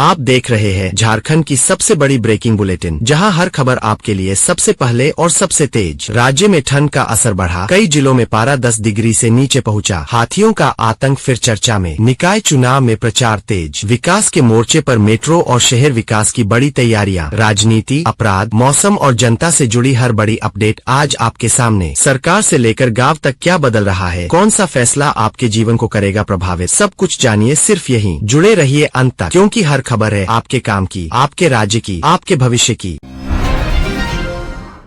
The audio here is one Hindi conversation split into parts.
आप देख रहे हैं झारखंड की सबसे बड़ी ब्रेकिंग बुलेटिन, जहां हर खबर आपके लिए सबसे पहले और सबसे तेज। राज्य में ठंड का असर बढ़ा, कई जिलों में पारा 10 डिग्री से नीचे पहुंचा। हाथियों का आतंक फिर चर्चा में, निकाय चुनाव में प्रचार तेज। विकास के मोर्चे पर मेट्रो और शहर विकास की बड़ी तैयारियां। राजनीति, अपराध, मौसम और जनता से जुड़ी हर बड़ी अपडेट आज आपके सामने। सरकार से लेकर गांव तक क्या बदल रहा है, कौन सा फैसला आपके जीवन को करेगा प्रभावित, सब कुछ जानिए सिर्फ यहीं। जुड़े रहिए अंत तक, क्योंकि हर खबर है आपके काम की, आपके राज्य की, आपके भविष्य की।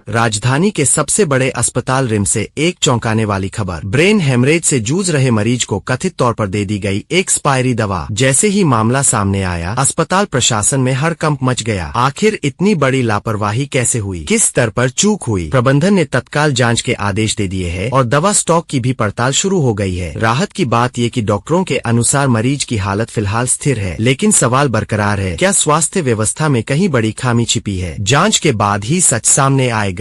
राजधानी के सबसे बड़े अस्पताल रिम्स से एक चौंकाने वाली खबर। ब्रेन हेमरेज से जूझ रहे मरीज को कथित तौर पर दे दी गई एक्सपायरी दवा। जैसे ही मामला सामने आया, अस्पताल प्रशासन में हड़कंप मच गया। आखिर इतनी बड़ी लापरवाही कैसे हुई, किस स्तर पर चूक हुई? प्रबंधन ने तत्काल जांच के आदेश दे दिए हैं और दवा स्टॉक की भी पड़ताल शुरू हो गई है। राहत की बात ये कि डॉक्टरों के अनुसार मरीज की हालत फिलहाल स्थिर है, लेकिन सवाल बरकरार है, क्या स्वास्थ्य व्यवस्था में कहीं बड़ी खामी छिपी है? जाँच के बाद ही सच सामने आएगा।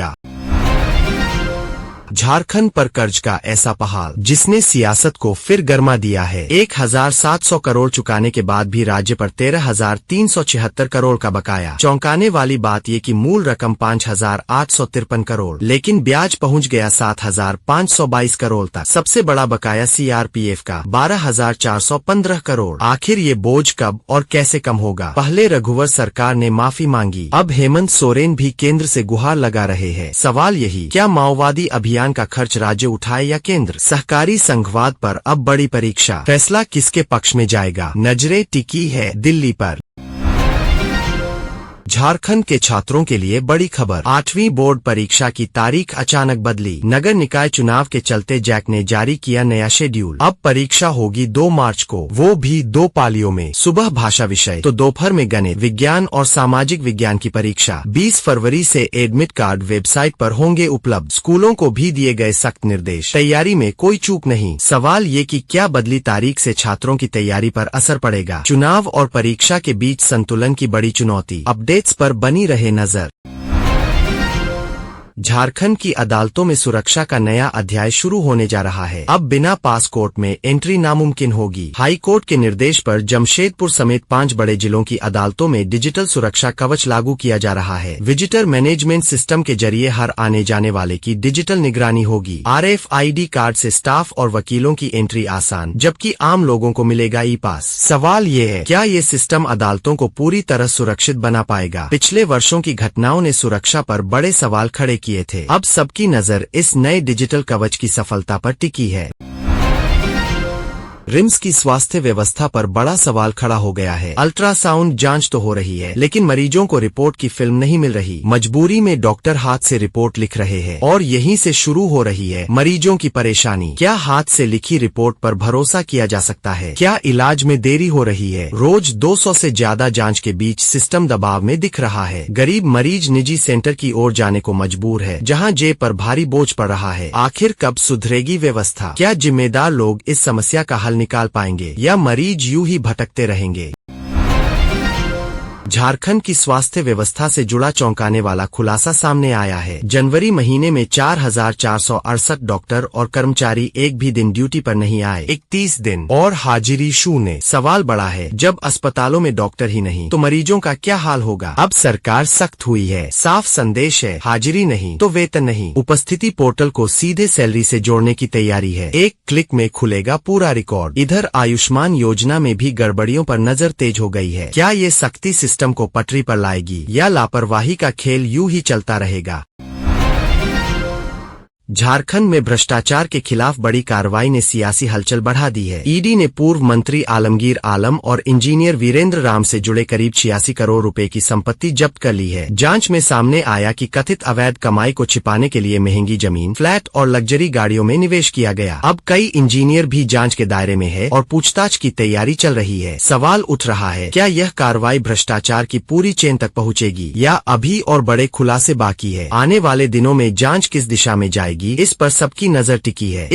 झारखंड पर कर्ज का ऐसा पहाड़ जिसने सियासत को फिर गर्मा दिया है। 1700 करोड़ चुकाने के बाद भी राज्य पर 13,376 करोड़ का बकाया। चौंकाने वाली बात ये कि मूल रकम 5,853 करोड़, लेकिन ब्याज पहुंच गया 7,522 करोड़ तक। सबसे बड़ा बकाया सीआरपीएफ का 12,415 करोड़। आखिर ये बोझ कब और कैसे कम होगा? पहले रघुवर सरकार ने माफी मांगी, अब हेमंत सोरेन भी केंद्र से गुहार लगा रहे हैं। सवाल यही, क्या माओवादी अभियान का खर्च राज्य उठाए या केंद्र? सहकारी संघवाद पर अब बड़ी परीक्षा, फैसला किसके पक्ष में जाएगा? नजरें टिकी है दिल्ली पर। झारखंड के छात्रों के लिए बड़ी खबर, 8वीं बोर्ड परीक्षा की तारीख अचानक बदली। नगर निकाय चुनाव के चलते जैक ने जारी किया नया शेड्यूल। अब परीक्षा होगी 2 मार्च को, वो भी 2 पालियों में। सुबह भाषा विषय तो दोपहर में गणित, विज्ञान और सामाजिक विज्ञान की परीक्षा। 20 फरवरी से एडमिट कार्ड वेबसाइट पर होंगे उपलब्ध। स्कूलों को भी दिए गए सख्त निर्देश, तैयारी में कोई चूक नहीं। सवाल ये कि क्या बदली तारीख से छात्रों की तैयारी पर असर पड़ेगा? चुनाव और परीक्षा के बीच संतुलन की बड़ी चुनौती। अपडेट्स पर बनी रहे नजर। झारखंड की अदालतों में सुरक्षा का नया अध्याय शुरू होने जा रहा है। अब बिना पासपोर्ट में एंट्री नामुमकिन होगी। हाई कोर्ट के निर्देश पर जमशेदपुर समेत 5 बड़े जिलों की अदालतों में डिजिटल सुरक्षा कवच लागू किया जा रहा है। विजिटर मैनेजमेंट सिस्टम के जरिए हर आने जाने वाले की डिजिटल निगरानी होगी। RFID कार्ड से स्टाफ और वकीलों की एंट्री आसान, जबकि आम लोगों को मिलेगा ई-पास। सवाल ये है, क्या ये सिस्टम अदालतों को पूरी तरह सुरक्षित बना पाएगा? पिछले वर्षों की घटनाओं ने सुरक्षा पर बड़े सवाल खड़े किए थे। अब सबकी नजर इस नए डिजिटल कवच की सफलता पर टिकी है। रिम्स की स्वास्थ्य व्यवस्था पर बड़ा सवाल खड़ा हो गया है। अल्ट्रासाउंड जांच तो हो रही है, लेकिन मरीजों को रिपोर्ट की फिल्म नहीं मिल रही। मजबूरी में डॉक्टर हाथ से रिपोर्ट लिख रहे हैं और यहीं से शुरू हो रही है मरीजों की परेशानी। क्या हाथ से लिखी रिपोर्ट पर भरोसा किया जा सकता है? क्या इलाज में देरी हो रही है? रोज 200 से ज्यादा जांच के बीच सिस्टम दबाव में दिख रहा है। गरीब मरीज निजी सेंटर की ओर जाने को मजबूर है, जहां जेब पर भारी बोझ पड़ रहा है। आखिर कब सुधरेगी व्यवस्था? क्या जिम्मेदार लोग इस समस्या का हल निकाल पाएंगे या मरीज यूं ही भटकते रहेंगे? झारखंड की स्वास्थ्य व्यवस्था से जुड़ा चौंकाने वाला खुलासा सामने आया है। जनवरी महीने में 4,468 डॉक्टर और कर्मचारी एक भी दिन ड्यूटी पर नहीं आए। 31 दिन और हाजिरी शून्य। सवाल बड़ा है, जब अस्पतालों में डॉक्टर ही नहीं तो मरीजों का क्या हाल होगा? अब सरकार सख्त हुई है। साफ संदेश है, हाजिरी नहीं तो वेतन नहीं। उपस्थिति पोर्टल को सीधे सैलरी से जोड़ने की तैयारी है। एक क्लिक में खुलेगा पूरा रिकॉर्ड। इधर आयुष्मान योजना में भी गड़बड़ियों पर नजर तेज हो गई है। क्या ये सख्ती सिस्टम को पटरी पर लाएगी या लापरवाही का खेल यूं ही चलता रहेगा? झारखंड में भ्रष्टाचार के खिलाफ बड़ी कार्रवाई ने सियासी हलचल बढ़ा दी है। ईडी ने पूर्व मंत्री आलमगीर आलम और इंजीनियर वीरेंद्र राम से जुड़े करीब 86 करोड़ रुपए की संपत्ति जब्त कर ली है। जांच में सामने आया कि कथित अवैध कमाई को छिपाने के लिए महंगी जमीन, फ्लैट और लग्जरी गाड़ियों में निवेश किया गया। अब कई इंजीनियर भी जांच के दायरे में है और पूछताछ की तैयारी चल रही है। सवाल उठ रहा है, क्या यह कार्रवाई भ्रष्टाचार की पूरी चेन तक पहुँचेगी या अभी और बड़े खुलासे बाकी है? आने वाले दिनों में जाँच किस दिशा में जाएगी, इस पर सबकी नजर टिकी है।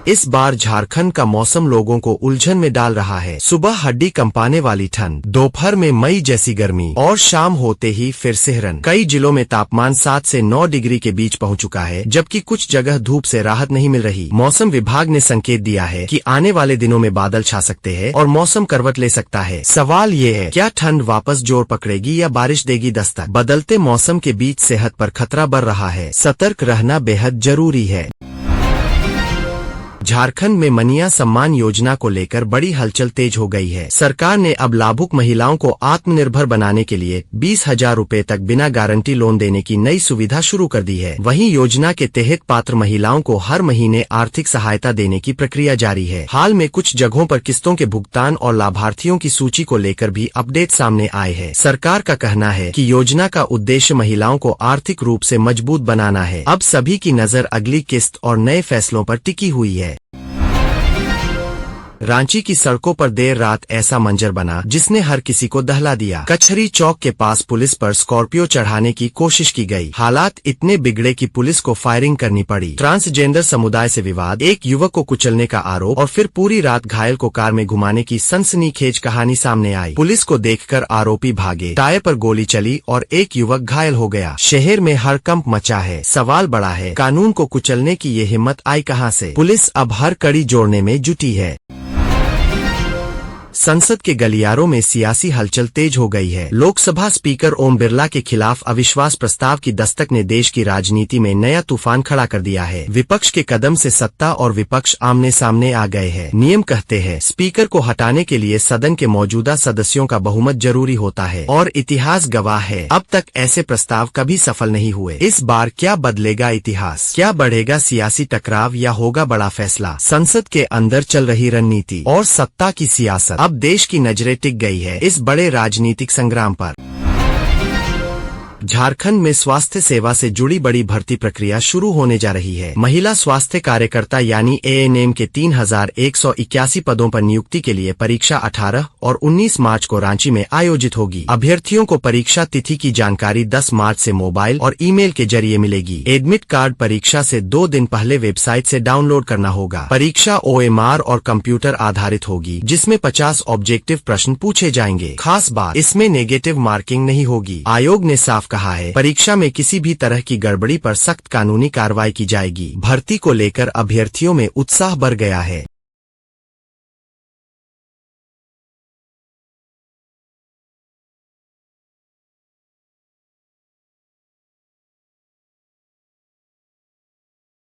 इस बार झारखंड का मौसम लोगों को उलझन में डाल रहा है। सुबह हड्डी कंपाने वाली ठंड, दोपहर में मई जैसी गर्मी और शाम होते ही फिर सिहरन। कई जिलों में तापमान 7 से 9 डिग्री के बीच पहुंच चुका है, जबकि कुछ जगह धूप से राहत नहीं मिल रही। मौसम विभाग ने संकेत दिया है कि आने वाले दिनों में बादल छा सकते हैं और मौसम करवट ले सकता है। सवाल ये है, क्या ठंड वापस जोर पकड़ेगी या बारिश देगी दस्तक? बदलते मौसम के बीच सेहत पर खतरा बढ़ रहा है, सतर्क रहना बेहद जरूरी है। झारखंड में मनिया सम्मान योजना को लेकर बड़ी हलचल तेज हो गई है। सरकार ने अब लाभुक महिलाओं को आत्मनिर्भर बनाने के लिए 20,000 रूपए तक बिना गारंटी लोन देने की नई सुविधा शुरू कर दी है। वहीं योजना के तहत पात्र महिलाओं को हर महीने आर्थिक सहायता देने की प्रक्रिया जारी है। हाल में कुछ जगहों पर किस्तों के भुगतान और लाभार्थियों की सूची को लेकर भी अपडेट सामने आए हैं। सरकार का कहना है कि योजना का उद्देश्य महिलाओं को आर्थिक रूप से मजबूत बनाना है। अब सभी की नजर अगली किस्त और नए फैसलों पर टिकी हुई है। रांची की सड़कों पर देर रात ऐसा मंजर बना जिसने हर किसी को दहला दिया। कचहरी चौक के पास पुलिस पर स्कॉर्पियो चढ़ाने की कोशिश की गई। हालात इतने बिगड़े कि पुलिस को फायरिंग करनी पड़ी। ट्रांसजेंडर समुदाय से विवाद, एक युवक को कुचलने का आरोप और फिर पूरी रात घायल को कार में घुमाने की सनसनीखेज कहानी सामने आई। पुलिस को देखकर आरोपी भागे, टायर पर गोली चली और एक युवक घायल हो गया। शहर में हड़कंप मचा है। सवाल बड़ा है, कानून को कुचलने की ये हिम्मत आई कहां से? पुलिस अब हर कड़ी जोड़ने में जुटी है। संसद के गलियारों में सियासी हलचल तेज हो गई है। लोकसभा स्पीकर ओम बिरला के खिलाफ अविश्वास प्रस्ताव की दस्तक ने देश की राजनीति में नया तूफान खड़ा कर दिया है। विपक्ष के कदम से सत्ता और विपक्ष आमने सामने आ गए हैं। नियम कहते हैं स्पीकर को हटाने के लिए सदन के मौजूदा सदस्यों का बहुमत जरूरी होता है और इतिहास गवाह है, अब तक ऐसे प्रस्ताव कभी सफल नहीं हुए। इस बार क्या बदलेगा इतिहास? क्या बढ़ेगा सियासी टकराव या होगा बड़ा फैसला? संसद के अंदर चल रही रणनीति और सत्ता की सियासत, अब देश की नजरें टिक गई है इस बड़े राजनीतिक संग्राम पर। झारखंड में स्वास्थ्य सेवा से जुड़ी बड़ी भर्ती प्रक्रिया शुरू होने जा रही है। महिला स्वास्थ्य कार्यकर्ता यानी ANM के 3,181 पदों पर नियुक्ति के लिए परीक्षा 18 और 19 मार्च को रांची में आयोजित होगी। अभ्यर्थियों को परीक्षा तिथि की जानकारी 10 मार्च से मोबाइल और ईमेल के जरिए मिलेगी। एडमिट कार्ड परीक्षा से 2 दिन पहले वेबसाइट से डाउनलोड करना होगा। परीक्षा OMR और कंप्यूटर आधारित होगी, जिसमें 50 ऑब्जेक्टिव प्रश्न पूछे जाएंगे। खास बात, इसमें नेगेटिव मार्किंग नहीं होगी। आयोग ने साफ कहा है परीक्षा में किसी भी तरह की गड़बड़ी पर सख्त कानूनी कार्रवाई की जाएगी। भर्ती को लेकर अभ्यर्थियों में उत्साह बढ़ गया है।